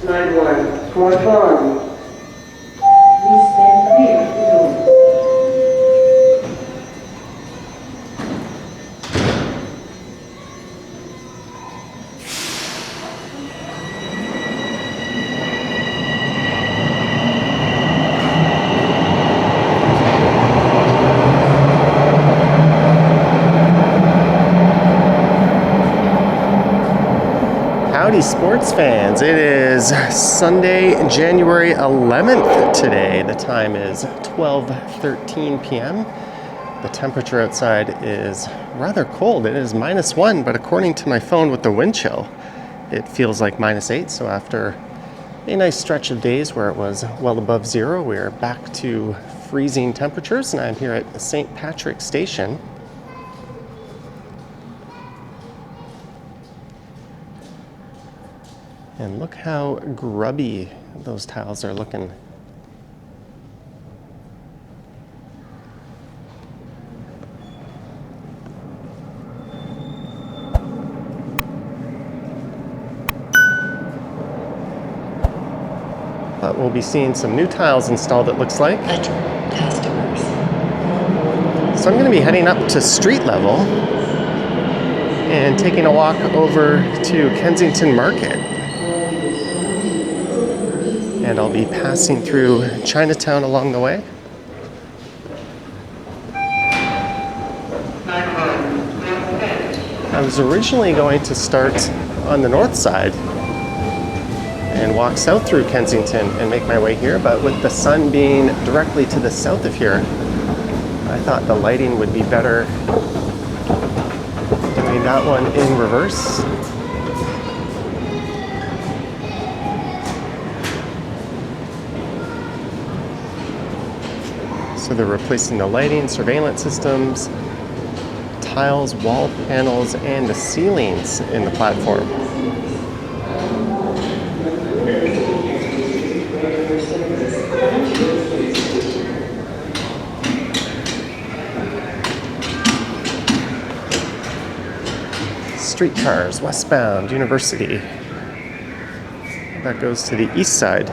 91 for authority. Please stand clear of the doors. Howdy sports fans, it is Sunday, January 11th today. The time is 12:13 p.m. The temperature outside is rather cold. It is -1, but according to my phone with the wind chill, it feels like -8. So after a nice stretch of days where it was well above zero, we're back to freezing temperatures, and I'm here at St. Patrick's Station. And look how grubby those tiles are looking. But we'll be seeing some new tiles installed, it looks like. Customers. So I'm going to be heading up to street level and taking a walk over to Kensington Market. And I'll be passing through Chinatown along the way. I was originally going to start on the north side and walk south through Kensington and make my way here, but with the sun being directly to the south of here, I thought the lighting would be better doing that one in reverse. So they're replacing the lighting, surveillance systems, tiles, wall panels, and the ceilings in the platform. Streetcars, westbound, University. That goes to the east side.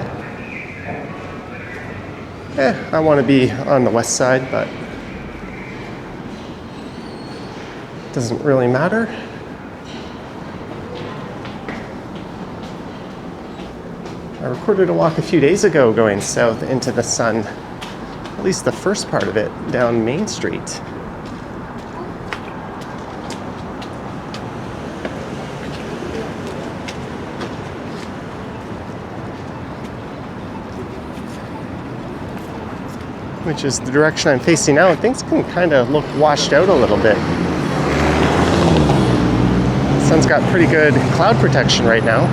I want to be on the west side, but it doesn't really matter. I recorded a walk a few days ago going south into the sun, at least the first part of it, down Main Street. Which is the direction I'm facing now, and things can kind of look washed out a little bit. The sun's got pretty good cloud protection right now.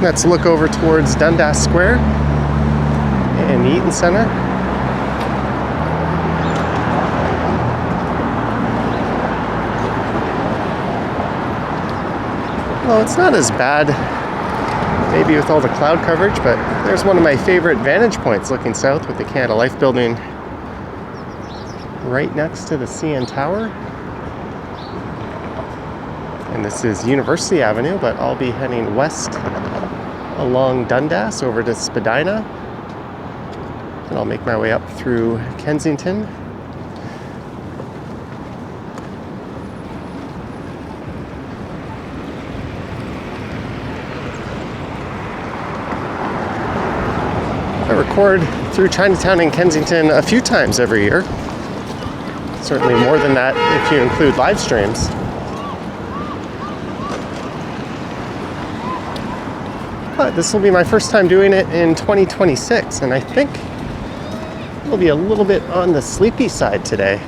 Let's look over towards Dundas Square and the Eaton Center. Well, it's not as bad maybe with all the cloud coverage, but there's one of my favorite vantage points looking south with the Canada Life building right next to the CN Tower. And this is University Avenue, but I'll be heading west along Dundas over to Spadina. And I'll make my way up through Kensington. I record through Chinatown and Kensington a few times every year. Certainly more than that if you include live streams. But this will be my first time doing it in 2026, and I think it'll be a little bit on the sleepy side today.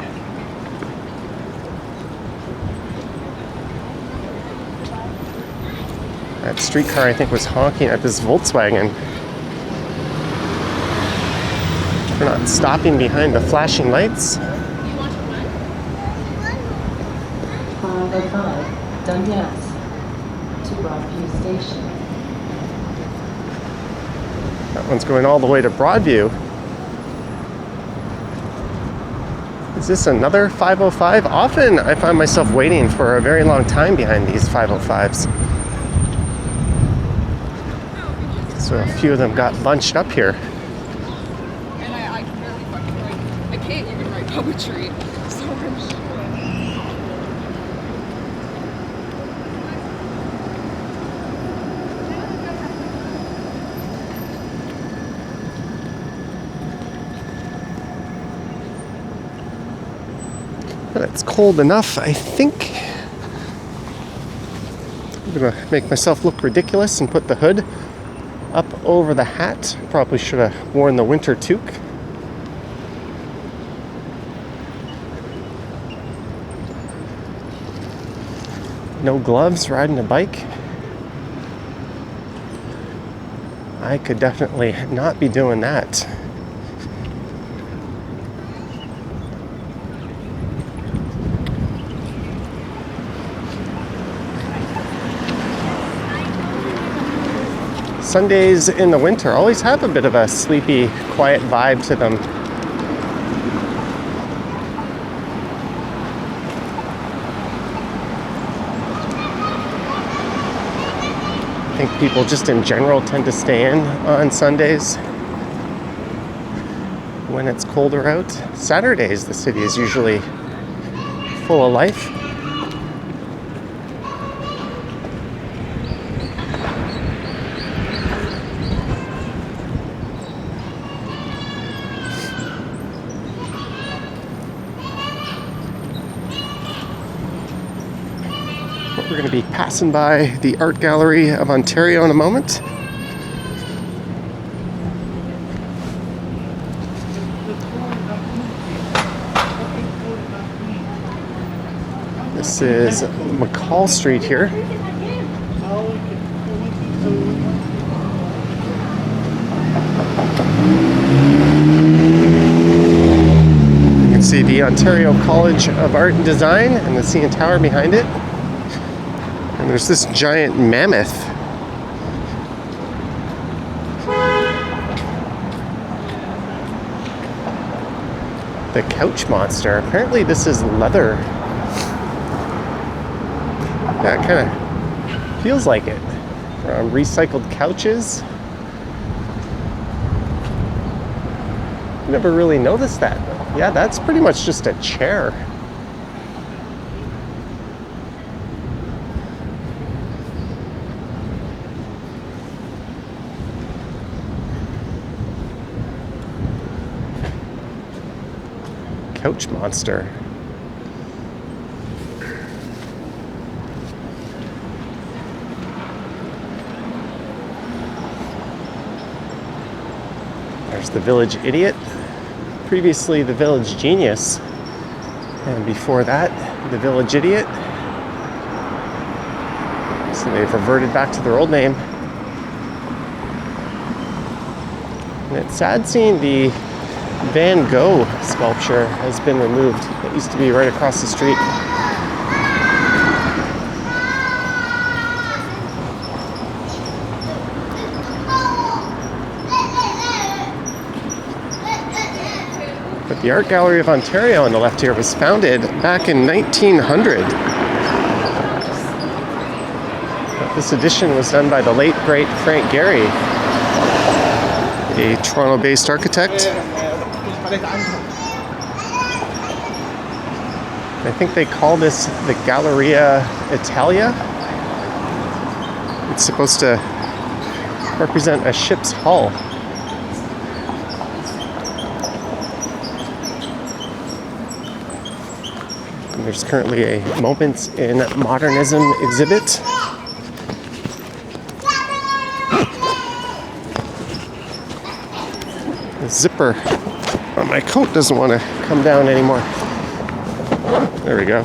That streetcar, I think, was honking at this Volkswagen. We're not stopping behind the flashing lights. 505 Dundas to Broadview Station. That one's going all the way to Broadview. Is this another 505? Often I find myself waiting for a very long time behind these 505s. So a few of them got bunched up here. And I can barely fucking write. I can't even write poetry. So much. But it's cold enough, I think. I'm gonna make myself look ridiculous and put the hood up over the hat. Probably should have worn the winter toque. No gloves, riding a bike. I could definitely not be doing that. Sundays in the winter always have a bit of a sleepy, quiet vibe to them. I think people just in general tend to stay in on Sundays when it's colder out. Saturdays, the city is usually full of life. We're going to be passing by the Art Gallery of Ontario in a moment. This is McCall Street here. You can see the Ontario College of Art and Design and the CN Tower behind it. And there's this giant mammoth. The couch monster. Apparently this is leather. That kind of feels like it. Recycled couches. Never really noticed that. Yeah, that's pretty much just a chair. Couch monster. There's the Village Idiot. Previously the Village Genius. And before that, the Village Idiot. So they've reverted back to their old name. And it's sad seeing the Van Gogh sculpture has been removed. It used to be right across the street. But the Art Gallery of Ontario on the left here was founded back in 1900. This edition was done by the late, great Frank Gehry, a Toronto-based architect. I think they call this the Galleria Italia. It's supposed to represent a ship's hull. And there's currently a Moments in Modernism exhibit. The zipper on my coat doesn't want to come down anymore. There we go.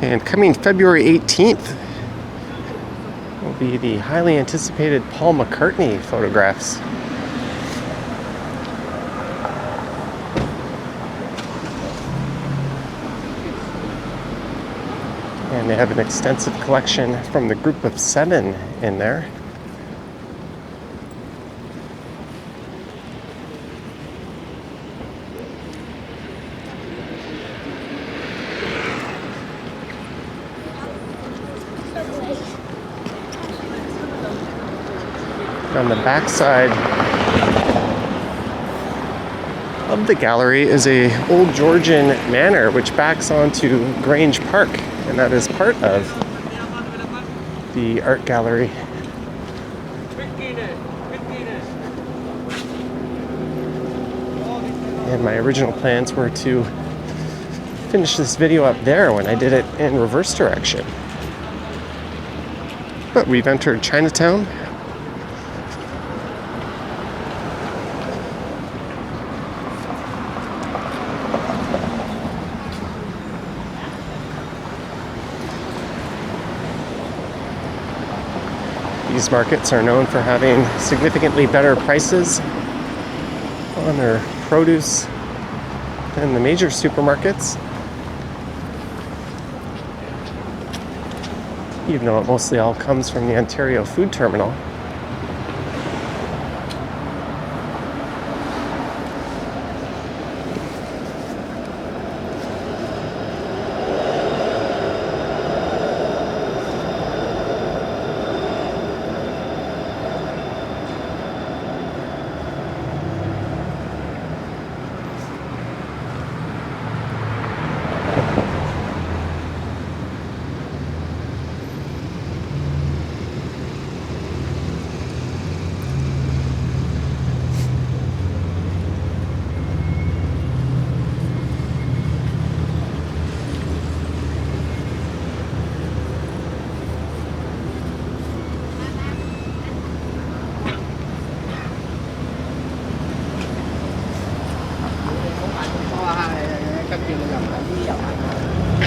And coming February 18th will be the highly anticipated Paul McCartney photographs. And they have an extensive collection from the Group of Seven in there. On the back side of the gallery is a old Georgian manor which backs onto Grange Park, and that is part of the art gallery. And my original plans were to finish this video up there when I did it in reverse direction. But we've entered Chinatown. These markets are known for having significantly better prices on their produce than the major supermarkets, even though it mostly all comes from the Ontario Food Terminal.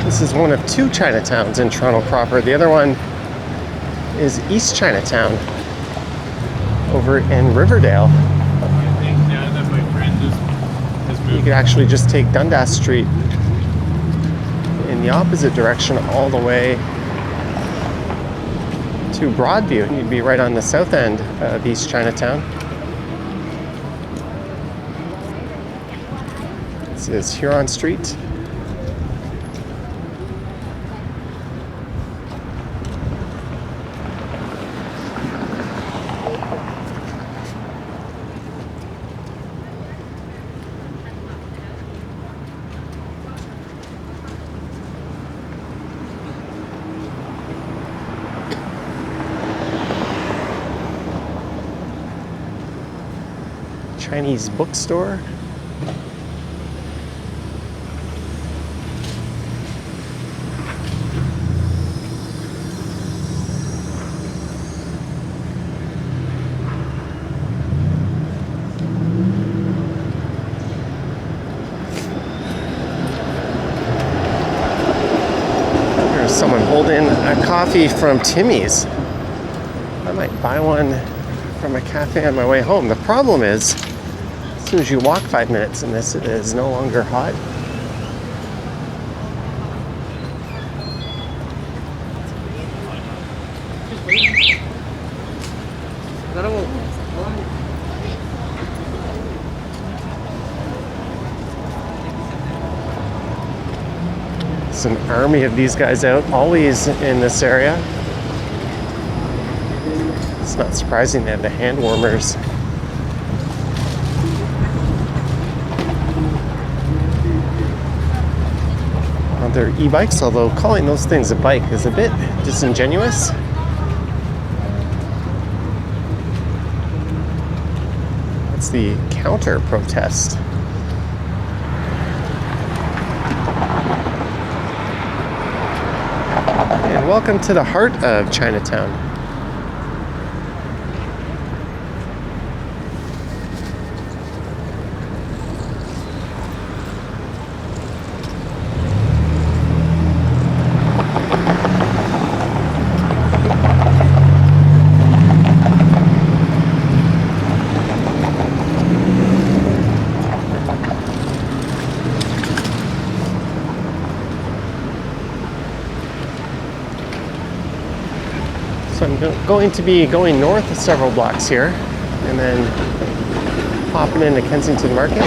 This is one of two Chinatowns in Toronto proper. The other one is East Chinatown over in Riverdale. I think now that my friend has You moved. could actually just take Dundas Street in the opposite direction all the way to Broadview, and you'd be right on the south end of East Chinatown. This is Huron Street. Chinese bookstore. There's someone holding a coffee from Timmy's. I might buy one from a cafe on my way home. The problem is, as soon as you walk 5 minutes in this, it is no longer hot. There's an army of these guys out, always in this area. It's not surprising they have the hand warmers. On their e-bikes, although calling those things a bike is a bit disingenuous. That's the counter protest. And welcome to the heart of Chinatown. So I'm going to be going north several blocks here and then popping into Kensington Market.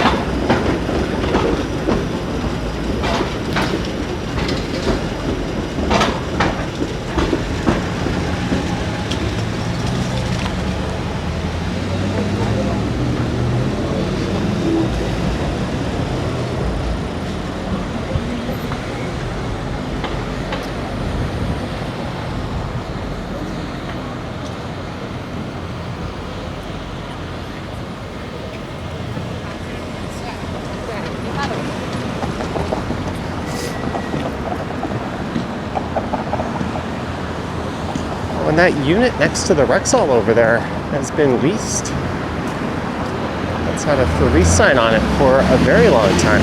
And that unit next to the Rexall over there has been leased. It's had a for lease sign on it for a very long time.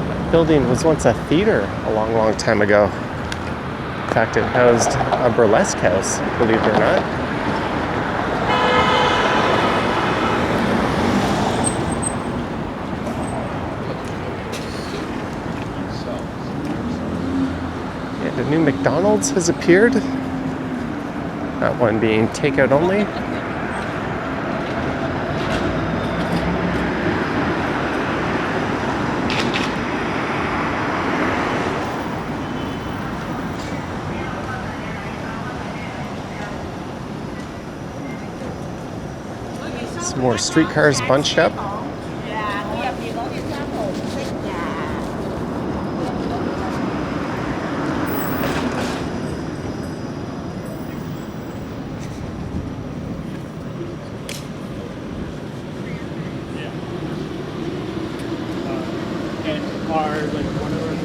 That building was once a theater a long, long time ago. In fact, it housed a burlesque house, believe it or not. And a new McDonald's has appeared. That one being takeout only. Some more streetcars bunched up. And are like one of them.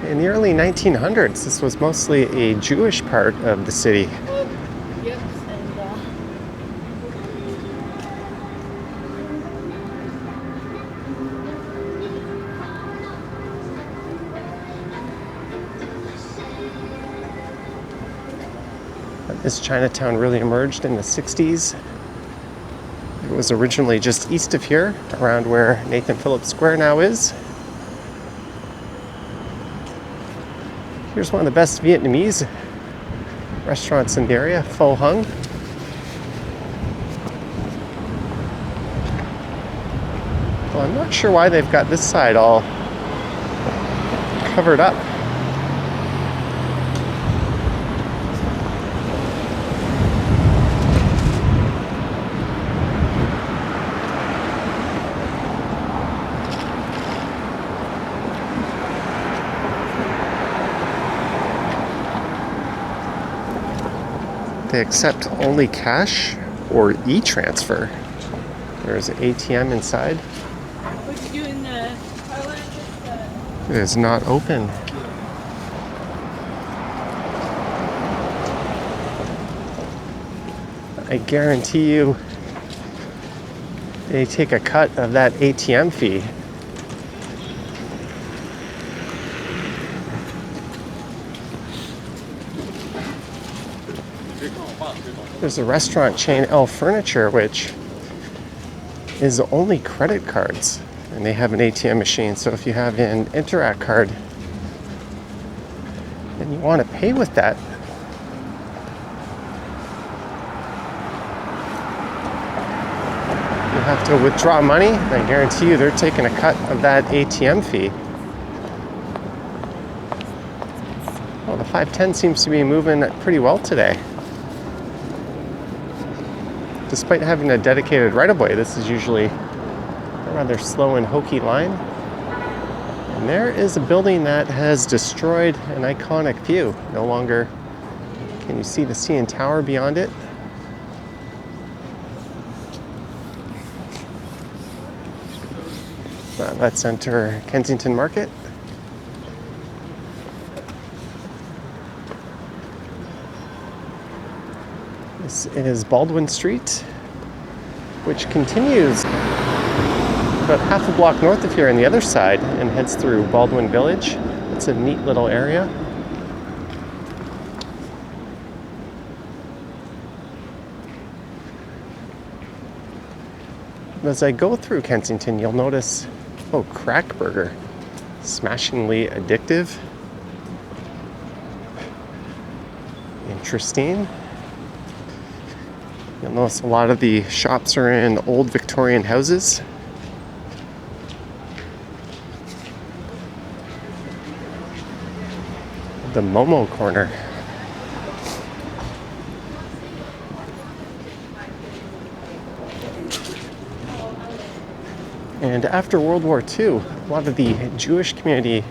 In the early 1900s, this was mostly a Jewish part of the city. This Chinatown really emerged in the 60s. It was originally just east of here, around where Nathan Phillips Square now is. Here's one of the best Vietnamese restaurants in the area, Pho Hung. Well, I'm not sure why they've got this side all covered up. They accept only cash or e-transfer. There's an ATM inside. What you do in the toilet? It is not open. I guarantee you they take a cut of that ATM fee. There's a restaurant chain, L Furniture, which is only credit cards, and they have an ATM machine. So if you have an Interac card and you want to pay with that, you have to withdraw money. I guarantee you they're taking a cut of that ATM fee. Well, the 510 seems to be moving pretty well today. Despite having a dedicated right-of-way, this is usually a rather slow and hokey line. And there is a building that has destroyed an iconic view. No longer can you see the CN Tower beyond it. Let's enter Kensington Market. This is Baldwin Street, which continues about half a block north of here on the other side and heads through Baldwin Village. It's a neat little area. As I go through Kensington, you'll notice, oh, Crack Burger, smashingly addictive. Interesting. You'll notice a lot of the shops are in old Victorian houses. The Momo Corner. And after World War II, a lot of the Jewish community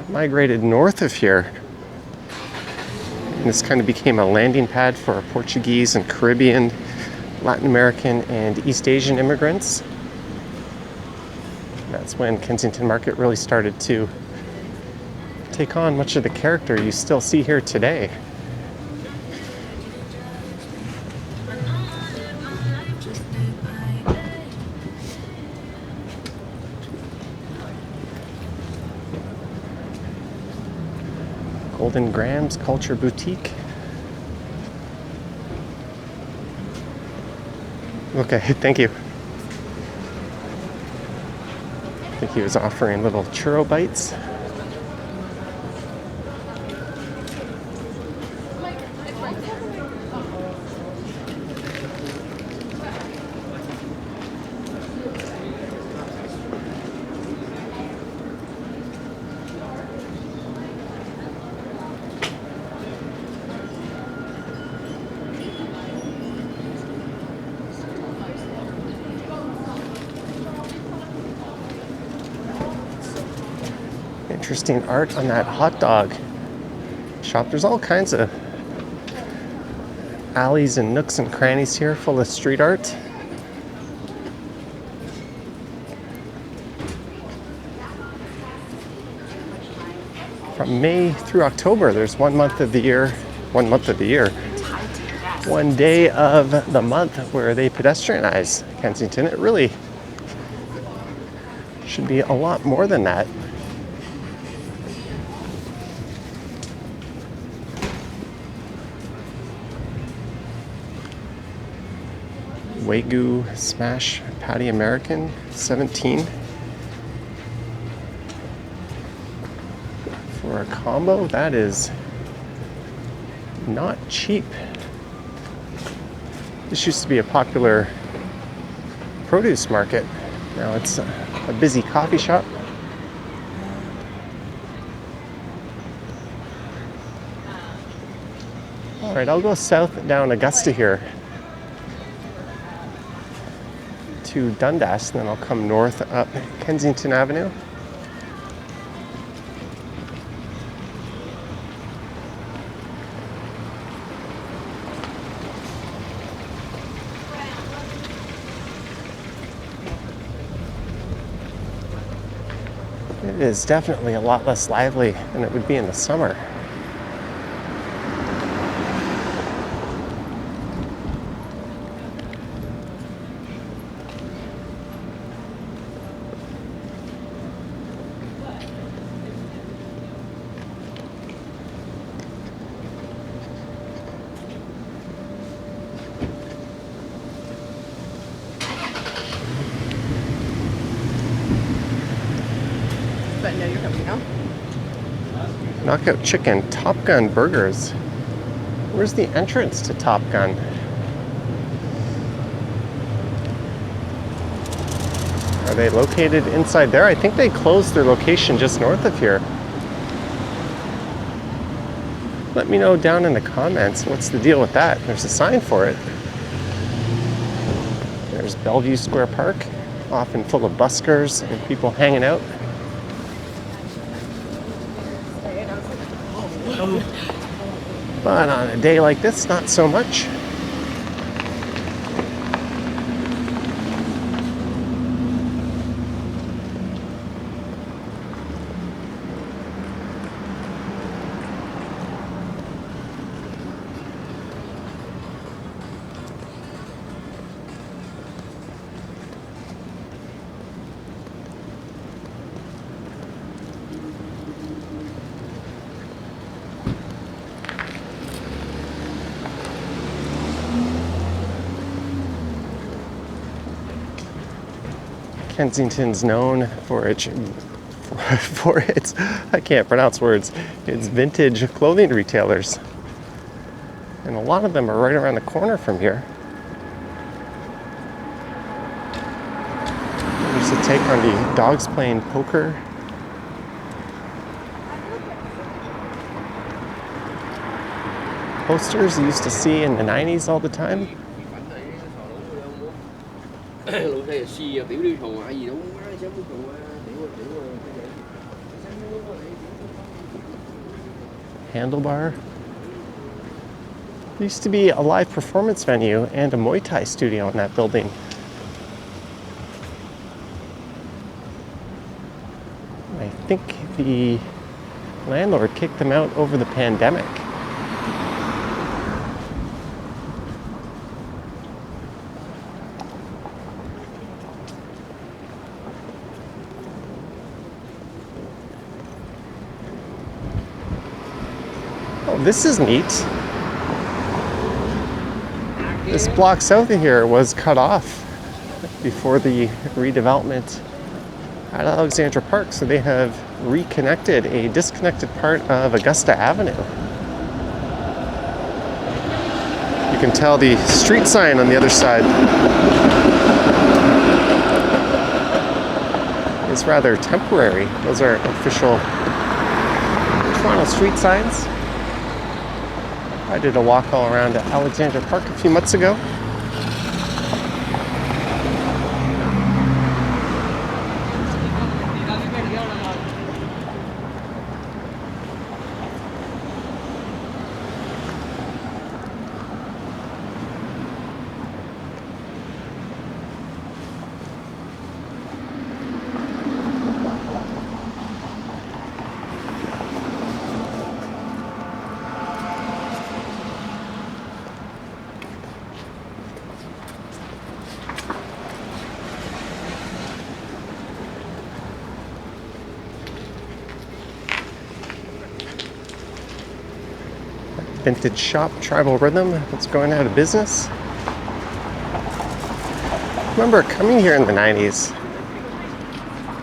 migrated north of here. And this kind of became a landing pad for Portuguese and Caribbean Latin American and East Asian immigrants. That's when Kensington Market really started to take on much of the character you still see here today. Golden Grams Culture Boutique. Okay, thank you. I think he was offering little churro bites. Interesting art on that hot dog shop. There's all kinds of alleys and nooks and crannies here full of street art. From May through October, there's one day of the month where they pedestrianize Kensington. It really should be a lot more than that. Wagyu Smash Patty American, 17. For a combo, that is not cheap. This used to be a popular produce market. Now it's a busy coffee shop. All right, I'll go south down Augusta here to Dundas, and then I'll come north up Kensington Avenue. It is definitely a lot less lively than it would be in the summer. But no, you're coming now. Knockout Chicken, Top Gun Burgers. Where's the entrance to Top Gun? Are they located inside there? I think they closed their location just north of here. Let me know down in the comments what's the deal with that. There's a sign for it. There's Bellevue Square Park, often full of buskers and people hanging out. But on a day like this, not so much. Kensington's known for its, I can't pronounce words, its vintage clothing retailers. And a lot of them are right around the corner from here. There's a take on the dogs playing poker. Posters you used to see in the 90s all the time. Handlebar. There used to be a live performance venue and a Muay Thai studio in that building. I think the landlord kicked them out over the pandemic. Oh, this is neat. This block south of here was cut off before the redevelopment at Alexandra Park, so they have reconnected a disconnected part of Augusta Avenue. You can tell the street sign on the other side is rather temporary. Those are official Toronto street signs. I did a walk all around Alexandra Park a few months ago. Vintage shop, Tribal Rhythm, it's going out of business. I remember coming here in the 90s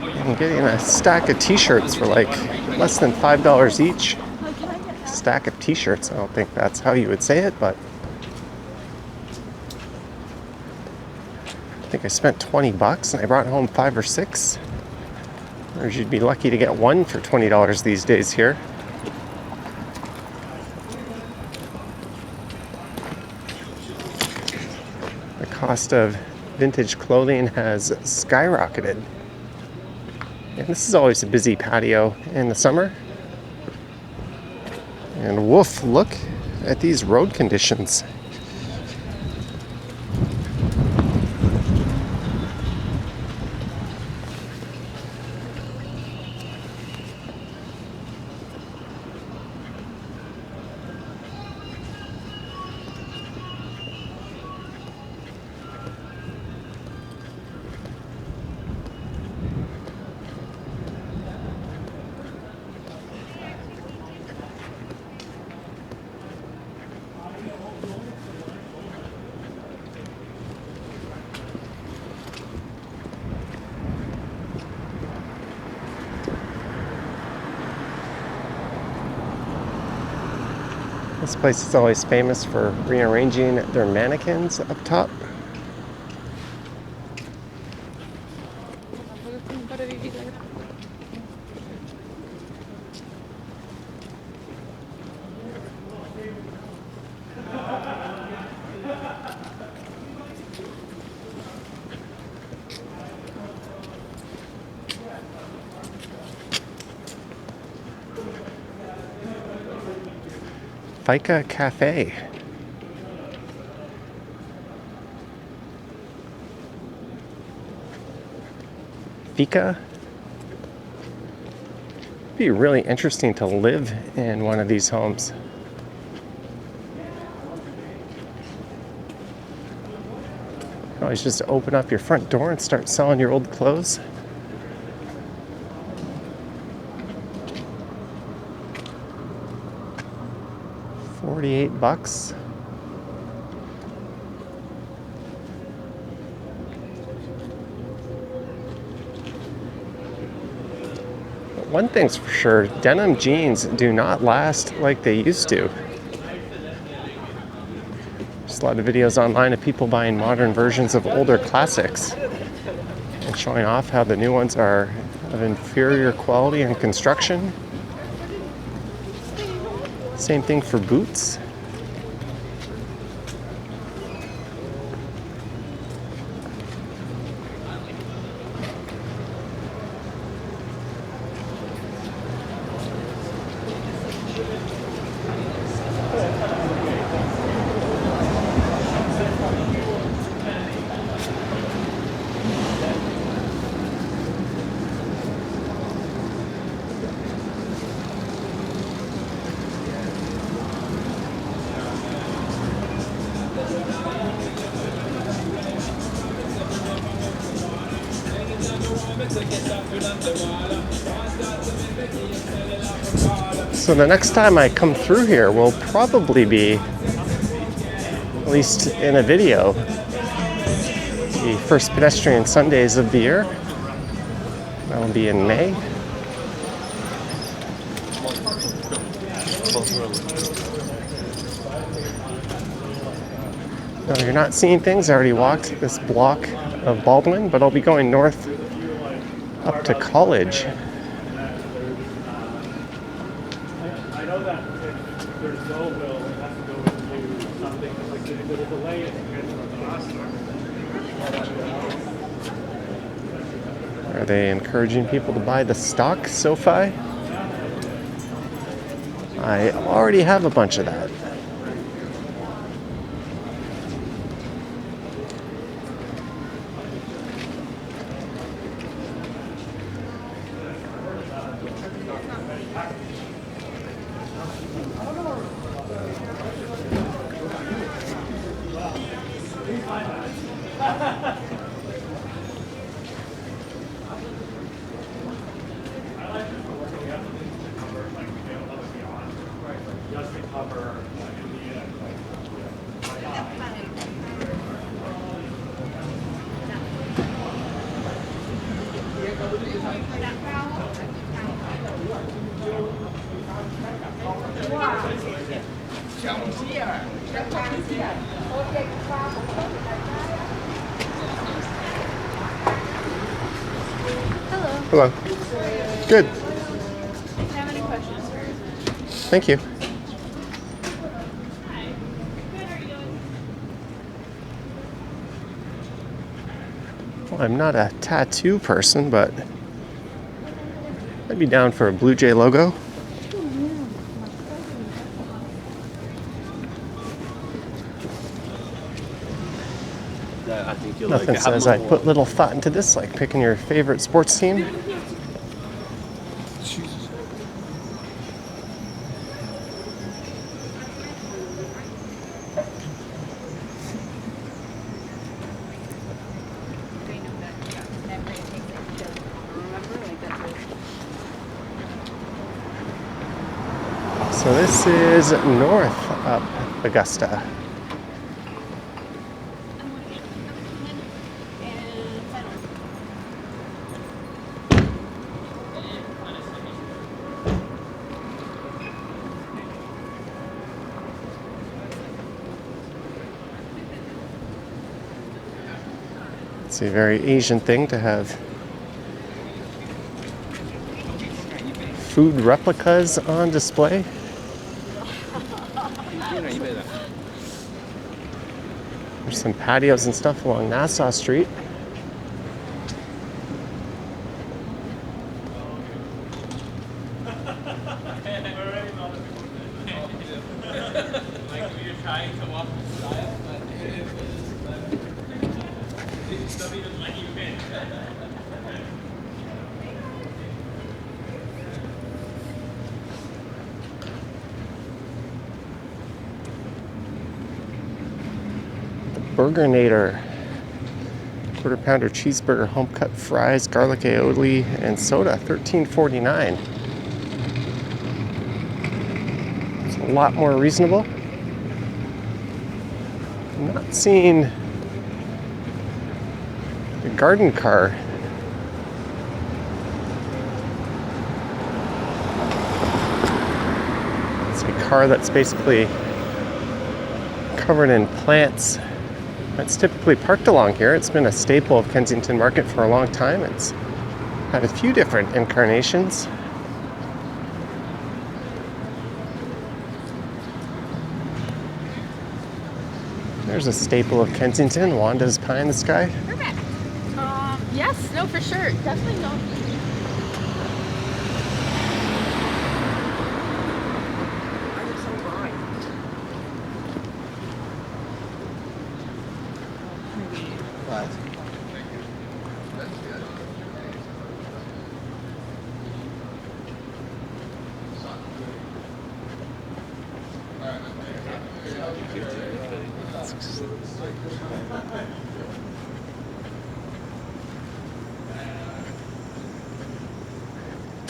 and getting a stack of t-shirts for like less than $5 each. Stack of t-shirts, I don't think that's how you would say it, but I think I spent 20 bucks and I brought home 5 or 6. Or you'd be lucky to get one for $20 these days here. The cost of vintage clothing has skyrocketed. And this is always a busy patio in the summer. And woof, look at these road conditions. This place is always famous for rearranging their mannequins up top. Fika Cafe. Fika. It'd be really interesting to live in one of these homes. You always just open up your front door and start selling your old clothes. $48. But one thing's for sure, denim jeans do not last like they used to. There's a lot of videos online of people buying modern versions of older classics and showing off how the new ones are of inferior quality and construction. Same thing for boots. So the next time I come through here will probably be, at least in a video, the first pedestrian Sundays of the year. That will be in May. No, you're not seeing things. I already walked this block of Baldwin, but I'll be going north up to College. I know that if there's no bill, it has to go into something like there's a delay in the last Are they encouraging people to buy the stock SoFi? I already have a bunch of that. Hello. Good. Have any questions for you? Thank you. Well, I'm not a tattoo person, but I'd be down for a Blue Jay logo. I think you'll Nothing says I put little thought into this, like picking your favorite sports team. So this is north up Augusta. It's a very Asian thing to have food replicas on display. There's some patios and stuff along Nassau Street. Burgernator. Quarter pounder cheeseburger, home cut fries, garlic aioli, and soda, $13.49. It's a lot more reasonable. I'm not seeing the garden car. It's a car that's basically covered in plants. It's typically parked along here. It's been a staple of Kensington Market for a long time. It's had a few different incarnations. There's a staple of Kensington, Wanda's Pie in the Sky. Perfect. Yes, no, for sure. Definitely no.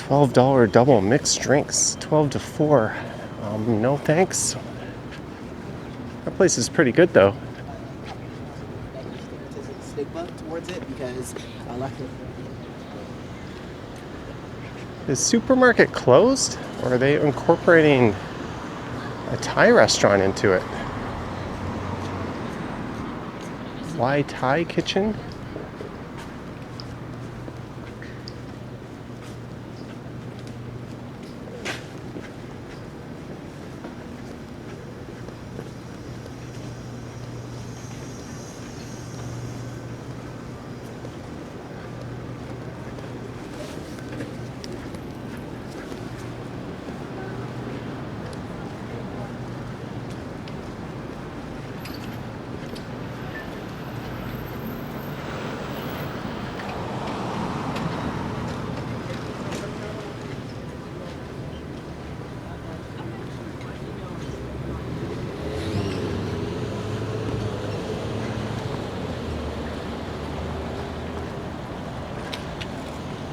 $12 double mixed drinks, 12 to 4. No thanks. That place is pretty good though. Stigma towards it because I like it. Is Supermarket closed, or are they incorporating a Thai restaurant into it? Why Thai Kitchen?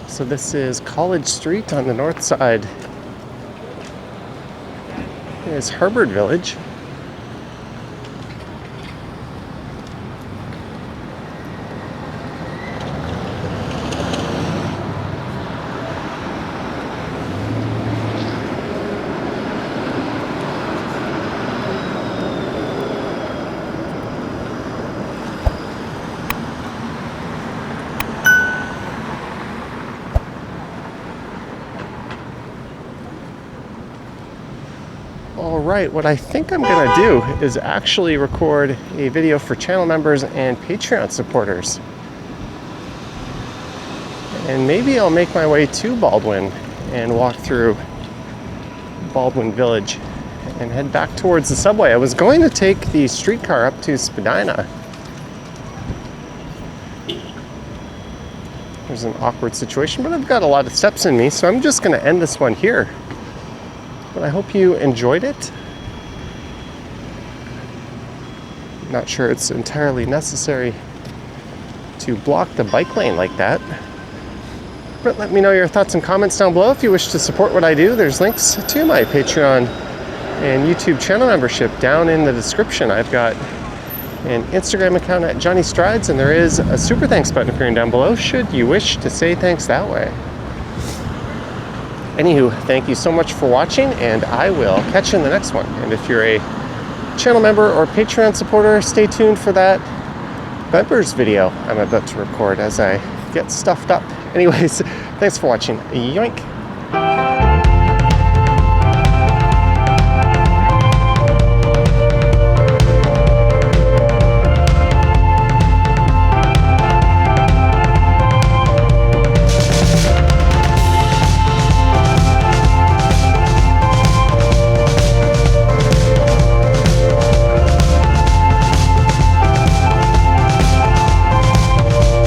So this is College Street on the north side. Here's Harvard Village. Alright, what I think I'm gonna do is actually record a video for channel members and Patreon supporters. And maybe I'll make my way to Baldwin and walk through Baldwin Village and head back towards the subway. I was going to take the streetcar up to Spadina. There's an awkward situation, but I've got a lot of steps in me, so I'm just gonna end this one here. But I hope you enjoyed it. Not sure it's entirely necessary to block the bike lane like that. But let me know your thoughts and comments down below. If you wish to support what I do, there's links to my Patreon and YouTube channel membership down in the description. I've got an Instagram account at Johnny Strides, and there is a super thanks button appearing down below should you wish to say thanks that way. Anywho, thank you so much for watching, and I will catch you in the next one. And if you're a channel member or Patreon supporter, stay tuned for that members video I'm about to record as I get stuffed up. Anyways, thanks for watching. Yoink!